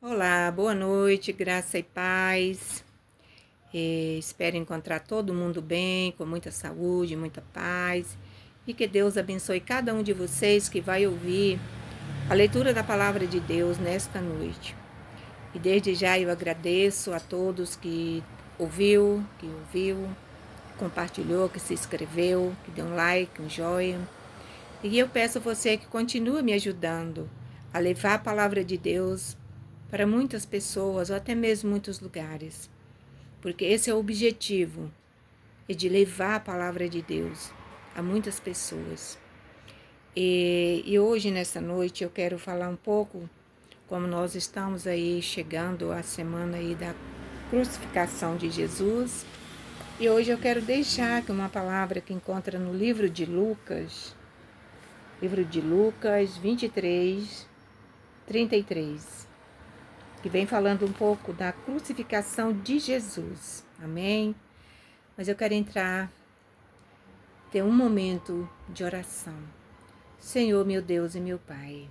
Olá, boa noite, graça e paz. Espero encontrar todo mundo bem, com muita saúde, muita paz. E que Deus abençoe cada um de vocês que vai ouvir a leitura da palavra de Deus nesta noite. E desde já eu agradeço a todos que ouviu, compartilhou, que se inscreveu, que deu um like, um joinha. E eu peço a você que continue me ajudando a levar a palavra de Deus para muitas pessoas ou até mesmo muitos lugares, porque esse é o objetivo, é de levar a palavra de Deus a muitas pessoas. E hoje, nessa noite, eu quero falar um pouco, como nós estamos aí chegando à semana aí da crucificação de Jesus, e hoje eu quero deixar aqui uma palavra que encontra no livro de Lucas 23, 33, que vem falando um pouco da crucificação de Jesus. Amém? Mas eu quero ter um momento de oração. Senhor, meu Deus e meu Pai,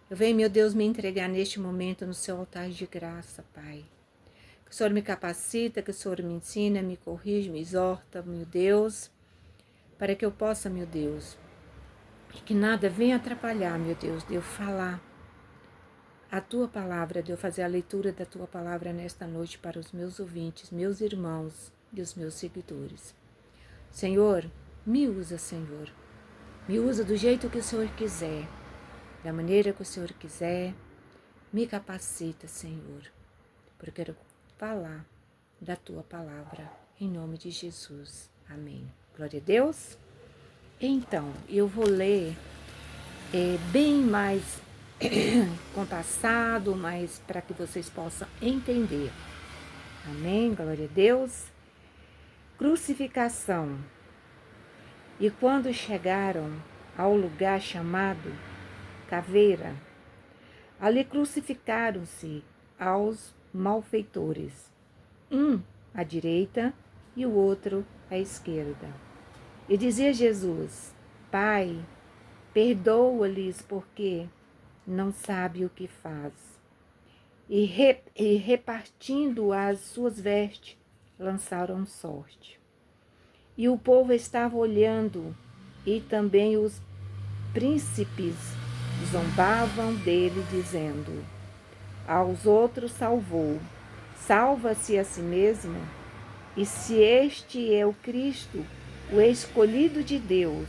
eu venho, meu Deus, me entregar neste momento no seu altar de graça, Pai. Que o Senhor me capacita, que o Senhor me ensina, me corrige, me exorta, meu Deus, para que eu possa, meu Deus, que nada venha atrapalhar, meu Deus, de eu falar a Tua palavra, de eu fazer a leitura da Tua palavra nesta noite para os meus ouvintes, meus irmãos e os meus seguidores. Senhor, me usa, Senhor. Me usa do jeito que o Senhor quiser, da maneira que o Senhor quiser. Me capacita, Senhor, porque eu quero falar da Tua palavra, em nome de Jesus. Amém. Glória a Deus. Então, eu vou ler bem mais compassado, mas para que vocês possam entender. Amém. Glória a Deus. Crucificação. E quando chegaram ao lugar chamado Caveira, ali crucificaram-se aos malfeitores, um à direita e o outro à esquerda. E dizia Jesus: Pai, perdoa-lhes, porque não sabe o que faz. E repartindo as suas vestes, lançaram sorte. E o povo estava olhando, e também os príncipes zombavam dele, dizendo: aos outros salvou, salva-se a si mesmo. E se este é o Cristo, o escolhido de Deus.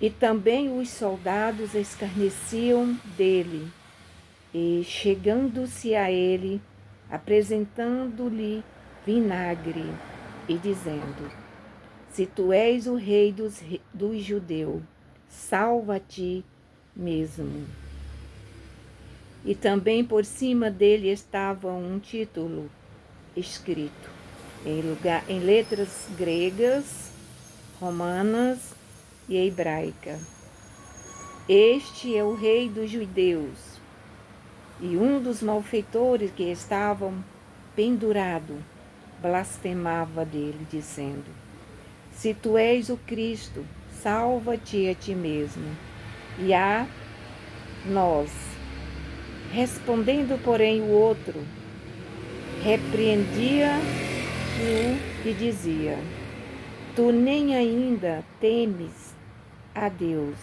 E também os soldados escarneciam dele, e chegando-se a ele, apresentando-lhe vinagre, e dizendo: se tu és o rei dos judeus, salva-te mesmo. E também por cima dele estava um título escrito em letras gregas, romanas e hebraica: este é o rei dos judeus. E um dos malfeitores que estavam pendurado blasfemava dele, dizendo: se tu és o Cristo, salva-te a ti mesmo e a nós. Respondendo, porém, o outro repreendia-o e dizia: tu nem ainda temes a Deus,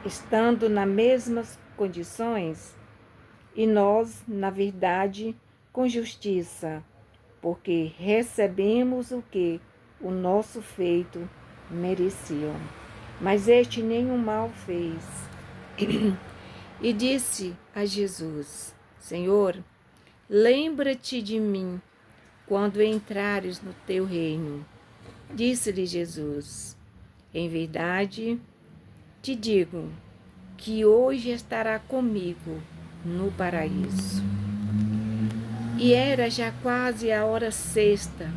estando nas mesmas condições, e nós, na verdade, com justiça, porque recebemos o que o nosso feito mereciam. Mas este nenhum mal fez. E disse a Jesus: Senhor, lembra-te de mim quando entrares no teu reino. Disse-lhe Jesus: em verdade te digo que hoje estará comigo no paraíso. E era já quase a hora sexta,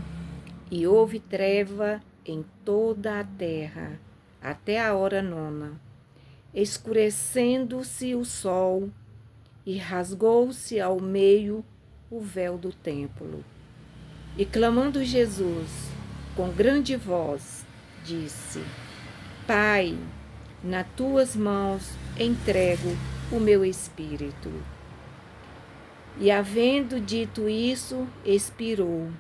e houve treva em toda a terra, até a hora nona, escurecendo-se o sol, e rasgou-se ao meio o véu do templo. E clamando Jesus com grande voz, disse: Pai, nas tuas mãos entrego o meu espírito. E havendo dito isso, expirou.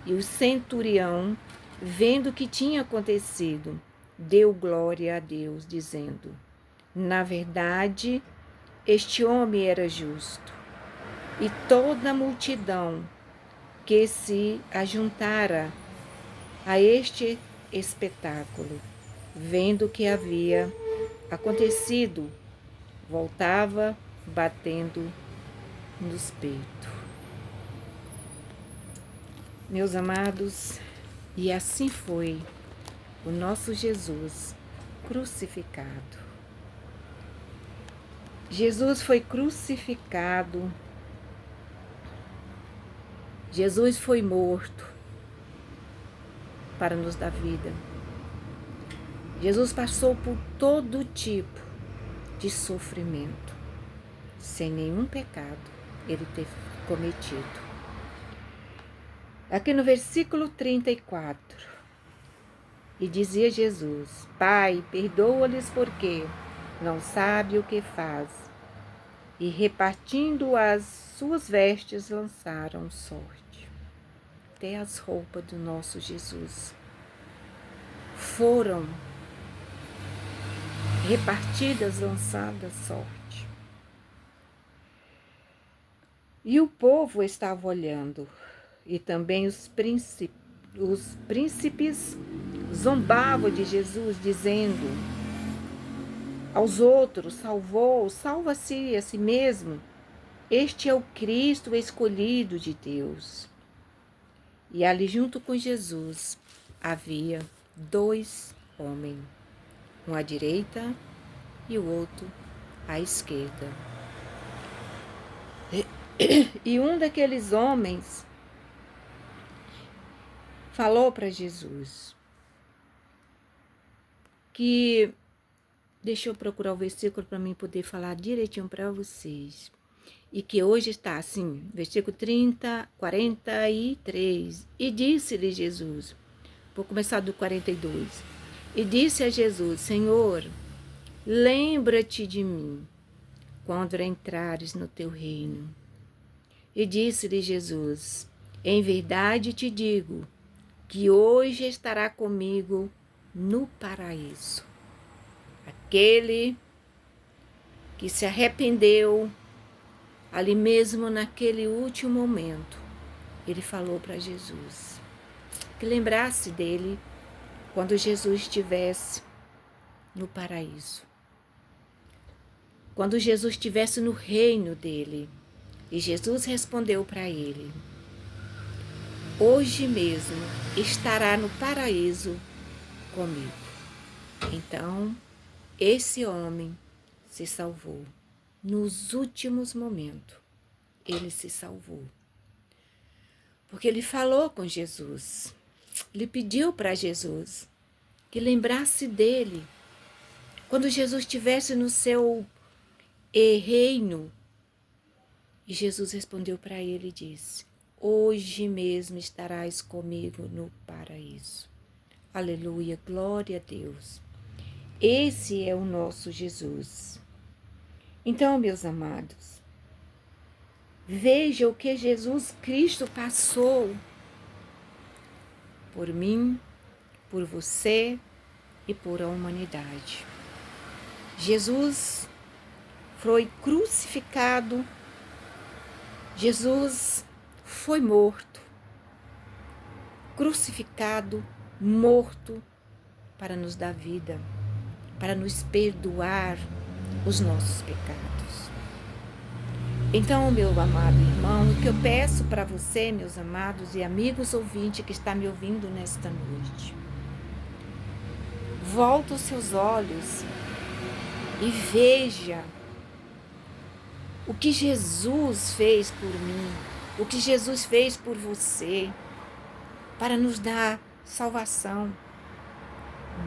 E o centurião, vendo o que tinha acontecido, deu glória a Deus, dizendo: na verdade, este homem era justo. E toda a multidão que se ajuntara a este espetáculo, vendo o que havia acontecido, voltava batendo nos peitos. Meus amados, e assim foi o nosso Jesus crucificado. Jesus foi crucificado, Jesus foi morto para nos dar vida. Jesus passou por todo tipo de sofrimento, sem nenhum pecado ele ter cometido. Aqui no versículo 34, e dizia Jesus: Pai, perdoa-lhes porque não sabe o que faz. E repartindo as suas vestes, lançaram sorte. Até as roupas do nosso Jesus foram repartidas, lançadas sorte. E o povo estava olhando, e também os príncipes zombavam de Jesus, dizendo aos outros: salva-se a si mesmo. Este é o Cristo escolhido de Deus. E ali junto com Jesus havia 2 homens, um à direita e o outro à esquerda. E um daqueles homens falou para Jesus que, deixa eu procurar o versículo para mim poder falar direitinho para vocês, e que hoje está assim, versículo 43, e disse-lhe Jesus, vou começar do 42, e disse a Jesus: Senhor, lembra-te de mim quando entrares no teu reino. E disse-lhe Jesus: em verdade te digo que hoje estará comigo no paraíso. Aquele que se arrependeu, ali mesmo naquele último momento, ele falou para Jesus que lembrasse dele quando Jesus estivesse no paraíso, quando Jesus estivesse no reino dele. E Jesus respondeu para ele: hoje mesmo estará no paraíso comigo. Então, esse homem se salvou. Nos últimos momentos, ele se salvou. Porque ele falou com Jesus. Ele pediu para Jesus que lembrasse dele quando Jesus estivesse no seu reino. E Jesus respondeu para ele e disse: hoje mesmo estarás comigo no paraíso. Aleluia, glória a Deus. Esse é o nosso Jesus. Então, meus amados, veja o que Jesus Cristo passou por mim, por você e por a humanidade. Jesus foi crucificado, Jesus foi morto, crucificado, morto, para nos dar vida, para nos perdoar os nossos pecados. Então, meu amado irmão, o que eu peço para você, meus amados e amigos ouvintes que está me ouvindo nesta noite, volta os seus olhos e veja o que Jesus fez por mim, o que Jesus fez por você, para nos dar salvação.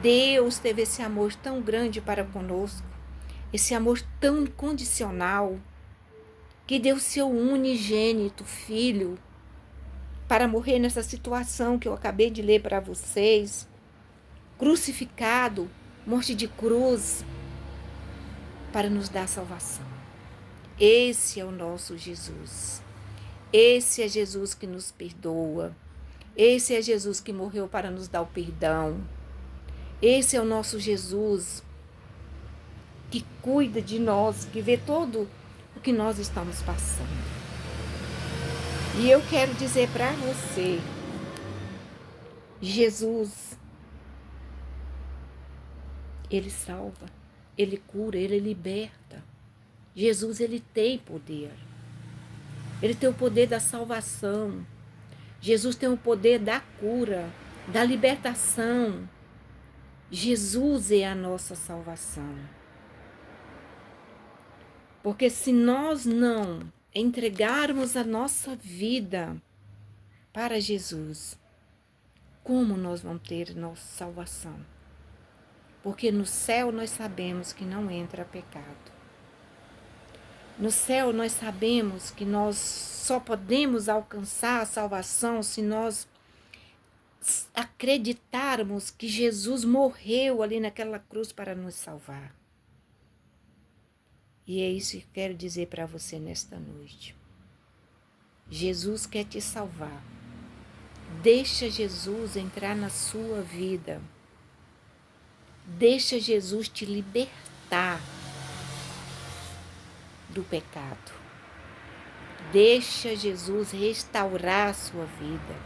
Deus teve esse amor tão grande para conosco, esse amor tão incondicional, que deu seu unigênito Filho para morrer nessa situação que eu acabei de ler para vocês, crucificado, morte de cruz, para nos dar salvação. Esse é o nosso Jesus. Esse é Jesus que nos perdoa. Esse é Jesus que morreu para nos dar o perdão. Esse é o nosso Jesus que cuida de nós, que vê todo o que nós estamos passando. E eu quero dizer para você, Jesus, Ele salva, Ele cura, Ele liberta. Jesus, Ele tem poder. Ele tem o poder da salvação. Jesus tem o poder da cura, da libertação. Jesus é a nossa salvação. Porque se nós não entregarmos a nossa vida para Jesus, como nós vamos ter nossa salvação? Porque no céu nós sabemos que não entra pecado. No céu nós sabemos que nós só podemos alcançar a salvação se nós acreditarmos que Jesus morreu ali naquela cruz para nos salvar. E é isso que eu quero dizer para você nesta noite. Jesus quer te salvar. Deixa Jesus entrar na sua vida. Deixa Jesus te libertar do pecado. Deixa Jesus restaurar a sua vida.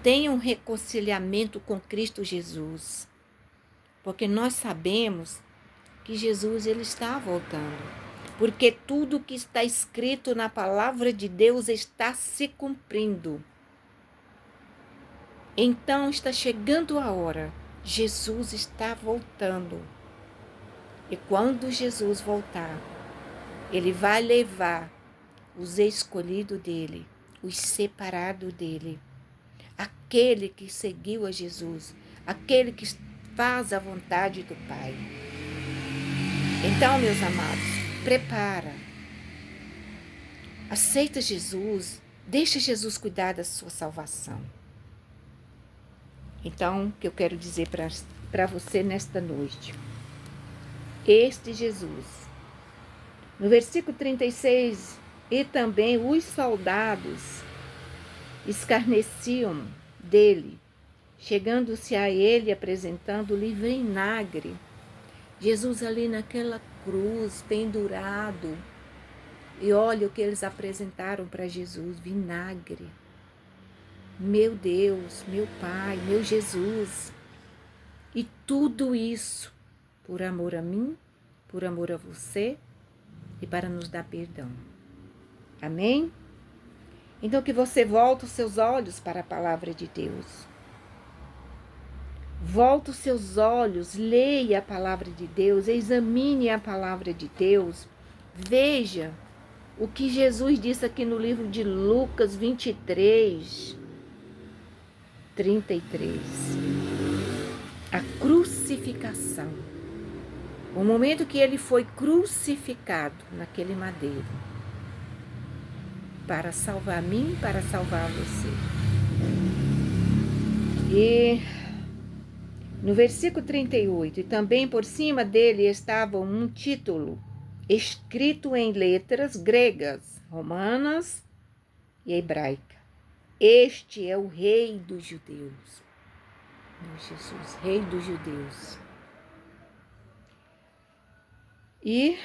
Tenha um reconciliamento com Cristo Jesus. Porque nós sabemos que Jesus ele está voltando. Porque tudo que está escrito na palavra de Deus está se cumprindo. Então está chegando a hora. Jesus está voltando. E quando Jesus voltar, Ele vai levar os escolhidos dele, os separados dele, aquele que seguiu a Jesus, aquele que faz a vontade do Pai. Então, meus amados, prepara. Aceita Jesus, deixa Jesus cuidar da sua salvação. Então, o que eu quero dizer para você nesta noite? Este Jesus. No versículo 36, e também os soldados escarneciam dele, chegando-se a ele, apresentando-lhe vinagre. Jesus ali naquela cruz, pendurado. E olha o que eles apresentaram para Jesus, vinagre. Meu Deus, meu Pai, meu Jesus. E tudo isso por amor a mim, por amor a você e para nos dar perdão. Amém? Então que você volte os seus olhos para a palavra de Deus. Volte os seus olhos, leia a palavra de Deus, examine a palavra de Deus. Veja o que Jesus disse aqui no livro de Lucas 23, 33. A crucificação. O momento que ele foi crucificado naquele madeiro. Para salvar a mim, para salvar você. E no versículo 38, e também por cima dele estava um título escrito em letras gregas, romanas e hebraica. Este é o Rei dos Judeus. Meu Jesus, Rei dos Judeus. E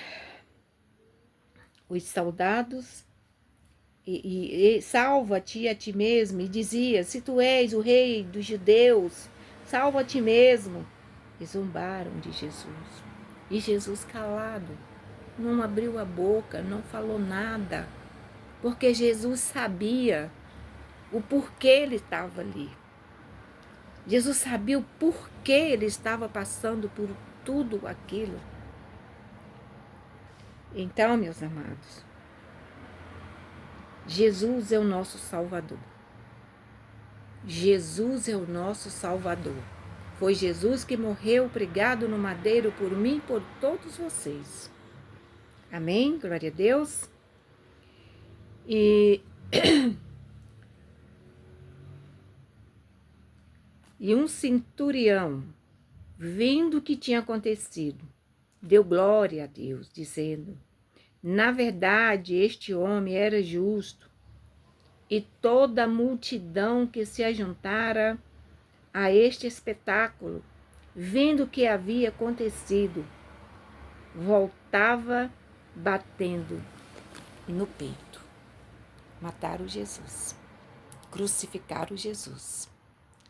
os soldados, e salva-te a ti mesmo, e dizia, se tu és o Rei dos Judeus, salva a ti mesmo. E zombaram de Jesus. E Jesus calado, não abriu a boca, não falou nada, porque Jesus sabia o porquê ele estava ali. Jesus sabia o porquê ele estava passando por tudo aquilo. Então, meus amados, Jesus é o nosso Salvador. Jesus é o nosso Salvador. Foi Jesus que morreu pregado no madeiro por mim e por todos vocês. Amém? Glória a Deus. E um centurião, vendo o que tinha acontecido, deu glória a Deus, dizendo, Na verdade, este homem era justo, e toda a multidão que se ajuntara a este espetáculo, vendo o que havia acontecido, voltava batendo no peito. Mataram Jesus, crucificaram Jesus,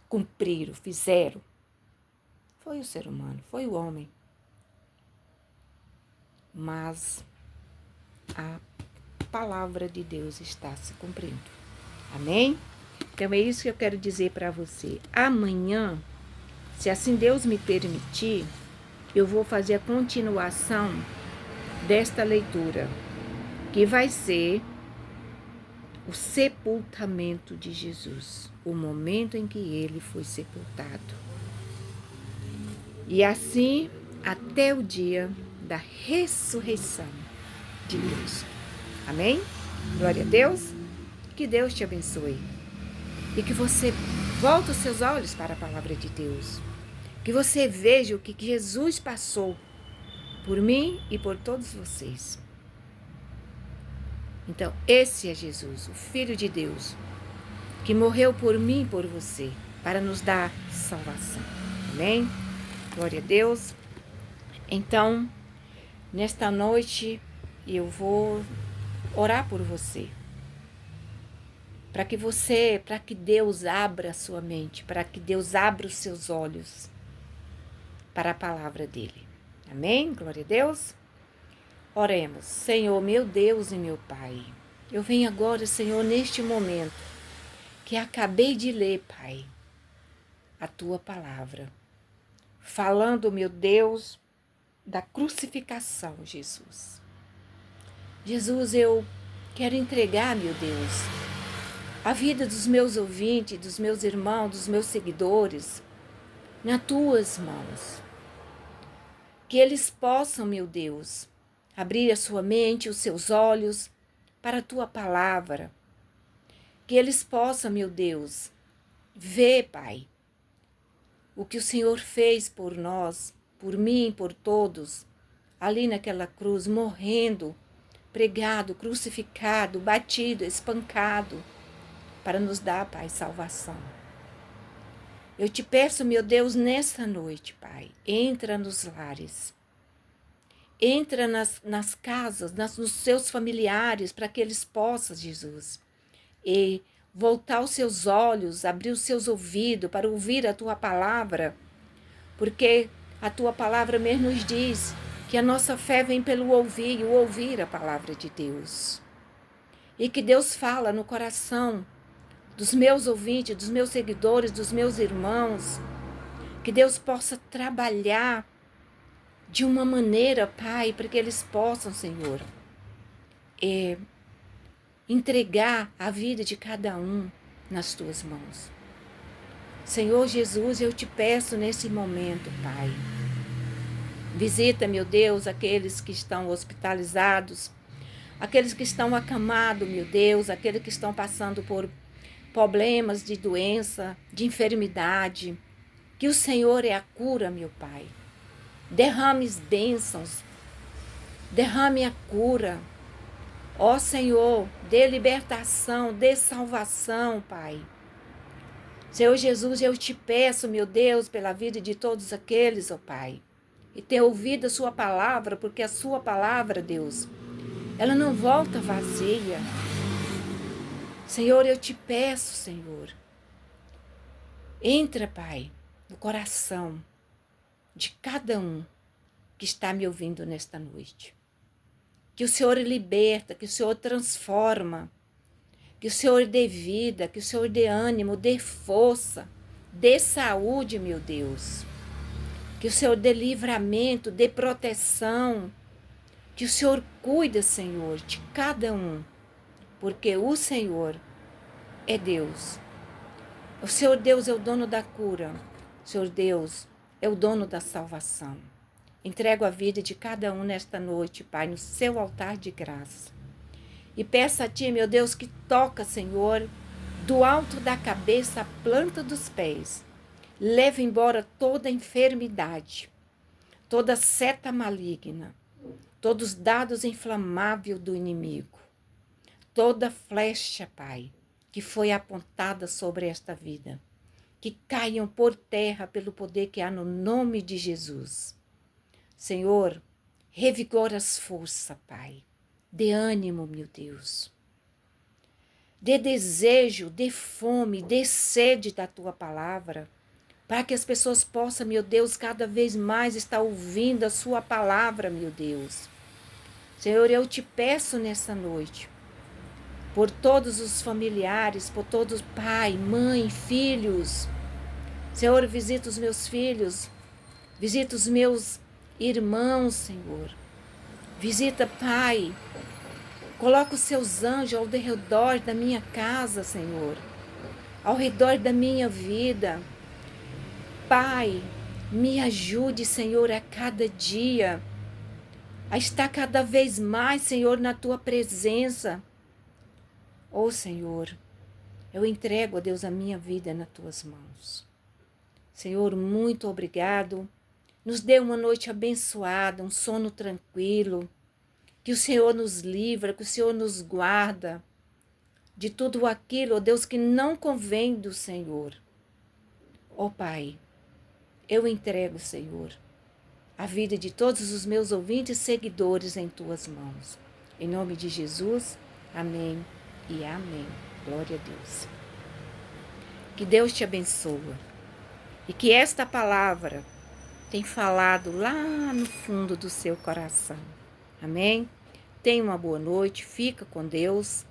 cumpriram, fizeram. Foi o ser humano, foi o homem. Mas a palavra de Deus está se cumprindo. Amém? Então é isso que eu quero dizer para você. Amanhã, se assim Deus me permitir, eu vou fazer a continuação desta leitura, que vai ser o sepultamento de Jesus, o momento em que ele foi sepultado. E assim até o dia da ressurreição de Deus. Amém? Glória a Deus. Que Deus te abençoe. E que você volte os seus olhos para a palavra de Deus. Que você veja o que Jesus passou por mim e por todos vocês. Então, esse é Jesus, o Filho de Deus, que morreu por mim e por você, para nos dar salvação. Amém? Glória a Deus. Então, nesta noite, eu vou orar por você. Para que Deus abra a sua mente, para que Deus abra os seus olhos para a palavra dele. Amém? Glória a Deus. Oremos. Senhor, meu Deus e meu Pai, eu venho agora, Senhor, neste momento que acabei de ler, Pai, a tua palavra, falando, meu Deus, da crucificação, Jesus. Jesus, eu quero entregar, meu Deus, a vida dos meus ouvintes, dos meus irmãos, dos meus seguidores, nas tuas mãos. Que eles possam, meu Deus, abrir a sua mente, os seus olhos para a tua palavra. Que eles possam, meu Deus, ver, Pai, o que o Senhor fez por nós, por mim, por todos, ali naquela cruz, morrendo, pregado, crucificado, batido, espancado, para nos dar, Pai, salvação. Eu te peço, meu Deus, nessa noite, Pai, entra nos lares, entra nas casas, nos seus familiares, para que eles possam, Jesus, e voltar os seus olhos, abrir os seus ouvidos para ouvir a tua palavra, porque a tua palavra mesmo nos diz que a nossa fé vem pelo ouvir, e o ouvir a palavra de Deus. E que Deus fala no coração dos meus ouvintes, dos meus seguidores, dos meus irmãos, que Deus possa trabalhar de uma maneira, Pai, para que eles possam, Senhor, entregar a vida de cada um nas tuas mãos. Senhor Jesus, eu te peço nesse momento, Pai, visita, meu Deus, aqueles que estão hospitalizados, aqueles que estão acamados, meu Deus, aqueles que estão passando por problemas de doença, de enfermidade, que o Senhor é a cura, meu Pai. Derrame bênçãos, derrame a cura. Ó Senhor, dê libertação, dê salvação, Pai. Senhor Jesus, eu te peço, meu Deus, pela vida de todos aqueles, ó Pai, e ter ouvido a sua palavra, porque a sua palavra, Deus, ela não volta vazia. Senhor, eu te peço, Senhor, entra, Pai, no coração de cada um que está me ouvindo nesta noite. Que o Senhor liberta, que o Senhor transforma, que o Senhor dê vida, que o Senhor dê ânimo, dê força, dê saúde, meu Deus. Que o Senhor dê livramento, dê proteção. Que o Senhor cuida, Senhor, de cada um, porque o Senhor é Deus. O Senhor Deus é o dono da cura. O Senhor Deus é o dono da salvação. Entrego a vida de cada um nesta noite, Pai, no seu altar de graça. E peço a Ti, meu Deus, que toca, Senhor, do alto da cabeça à planta dos pés. Leve embora toda enfermidade, toda seta maligna, todos os dados inflamáveis do inimigo, toda flecha, Pai, que foi apontada sobre esta vida, que caiam por terra pelo poder que há no nome de Jesus. Senhor, revigora as forças, Pai. Dê ânimo, meu Deus. Dê desejo, dê fome, dê sede da Tua palavra, para que as pessoas possam, meu Deus, cada vez mais estar ouvindo a Sua palavra, meu Deus. Senhor, eu te peço nessa noite, por todos os familiares, por todos, pai, mãe, filhos. Senhor, visita os meus filhos, visita os meus irmãos, Senhor. Visita, Pai. Coloca os seus anjos ao redor da minha casa, Senhor. Ao redor da minha vida. Pai, me ajude, Senhor, a cada dia. A estar cada vez mais, Senhor, na Tua presença. Oh, Senhor, eu entrego, a Deus, a minha vida nas Tuas mãos. Senhor, muito obrigado. Nos dê uma noite abençoada, um sono tranquilo. Que o Senhor nos livra, que o Senhor nos guarda de tudo aquilo, ó Deus, que não convém do Senhor. Ó Pai, eu entrego, Senhor, a vida de todos os meus ouvintes e seguidores em Tuas mãos. Em nome de Jesus, amém e amém. Glória a Deus. Que Deus te abençoe e que esta palavra tenha falado lá no fundo do seu coração. Amém? Tenha uma boa noite, fica com Deus.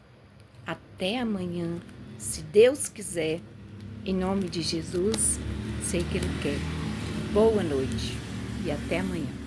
Até amanhã, se Deus quiser. Em nome de Jesus, sei que Ele quer. Boa noite e até amanhã.